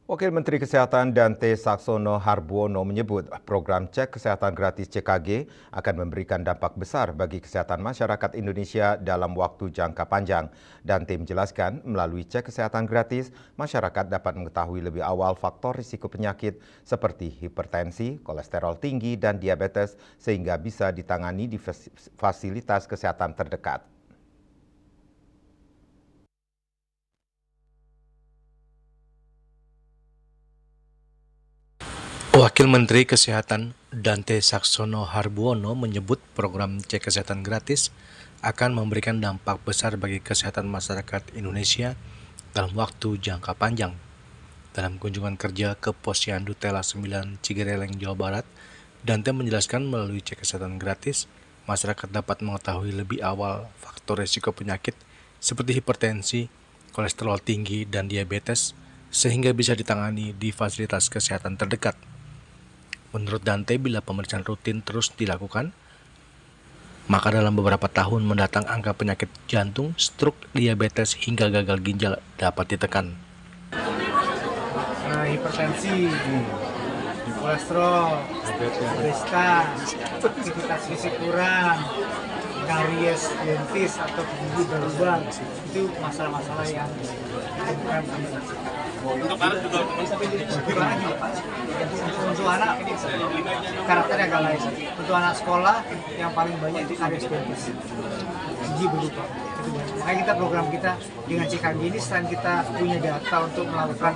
Wakil Menteri Kesehatan Dante Saxono Harbuono menyebut program cek kesehatan gratis CKG akan memberikan dampak besar bagi kesehatan masyarakat Indonesia dalam waktu jangka panjang. Dante menjelaskan melalui cek kesehatan gratis, masyarakat dapat mengetahui lebih awal faktor risiko penyakit seperti hipertensi, kolesterol tinggi, dan diabetes sehingga bisa ditangani di fasilitas kesehatan terdekat. Wakil Menteri Kesehatan Dante Saxono Harbuono menyebut program cek kesehatan gratis akan memberikan dampak besar bagi kesehatan masyarakat Indonesia dalam waktu jangka panjang. Dalam kunjungan kerja ke Posyandu Tela 9 Cigereleng, Jawa Barat, Dante menjelaskan melalui cek kesehatan gratis, masyarakat dapat mengetahui lebih awal faktor risiko penyakit seperti hipertensi, kolesterol tinggi, dan diabetes, sehingga bisa ditangani di fasilitas kesehatan terdekat. Menurut Dante, bila pemeriksaan rutin terus dilakukan, maka dalam beberapa tahun mendatang angka penyakit jantung, stroke, diabetes, hingga gagal ginjal dapat ditekan. Hipertensi, kolesterol, obesitas, aktivitas fisik kurang, karies dentis atau gigi berlubang, itu masalah-masalah yang bukan untuk anak juga untuk anak karakternya agak lain. Untuk anak sekolah yang paling banyak itu karies dentis, gigi berlubang. Makanya kita program kita dengan CKG ini, selain kita punya data untuk melakukan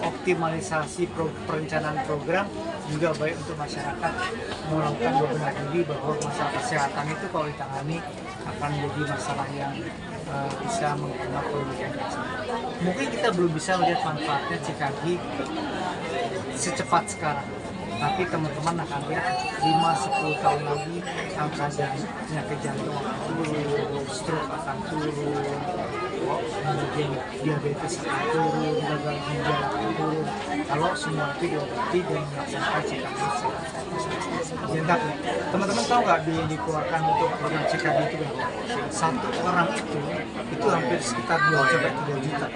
optimalisasi perencanaan program, juga baik untuk masyarakat melakukan bebenah diri bahwa masalah kesehatan itu kalau ditangani akan menjadi masalah yang bisa menghemat pengeluaran. Mungkin kita belum bisa melihat manfaatnya CKG secepat sekarang, tapi teman-teman akan lihat 5-10 tahun lagi angka penyakit jantung akan turun, stroke akan turun, kemudian diabetes akan turun, gagal ginjal akan turun, kalau semua itu diobati dan melaksanakan CKG. Jendak, teman-teman tahu nggak biaya yang dikeluarkan untuk program CKG itu berapa? Satu orang itu hampir sekitar 2-3 juta.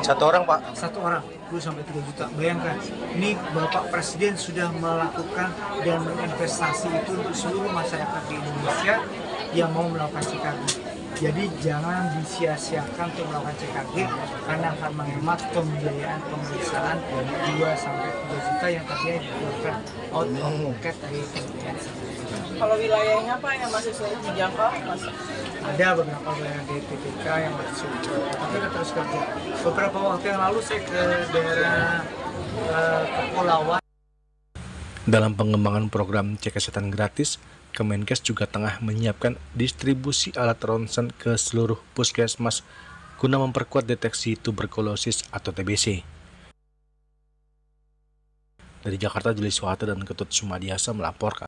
Satu orang, Pak? Satu orang 2-3 juta. Bayangkan, ini Bapak Presiden sudah melakukan dan menginvestasi itu untuk seluruh masyarakat di Indonesia yang mau melakukan CKG. Jadi jangan disia-siakan untuk melakukan CKG karena akan menghemat pembiayaan pemeriksaan 2-3 juta yang tadinya dikeluarkan out of pocket dari pembiayaan. Kalau wilayahnya apa yang masih sulit dijangkau, Mas? Ada beberapa wilayah di TPK yang masih sulit, tapi kita terus kerja. Beberapa waktu yang lalu saya ke daerah Kepulauan. Dalam pengembangan program cek kesehatan gratis, Kemenkes juga tengah menyiapkan distribusi alat ronsen ke seluruh puskesmas guna memperkuat deteksi tuberkulosis atau TBC. Dari Jakarta, Juli Suhata dan Ketut Sumadiasa melaporkan.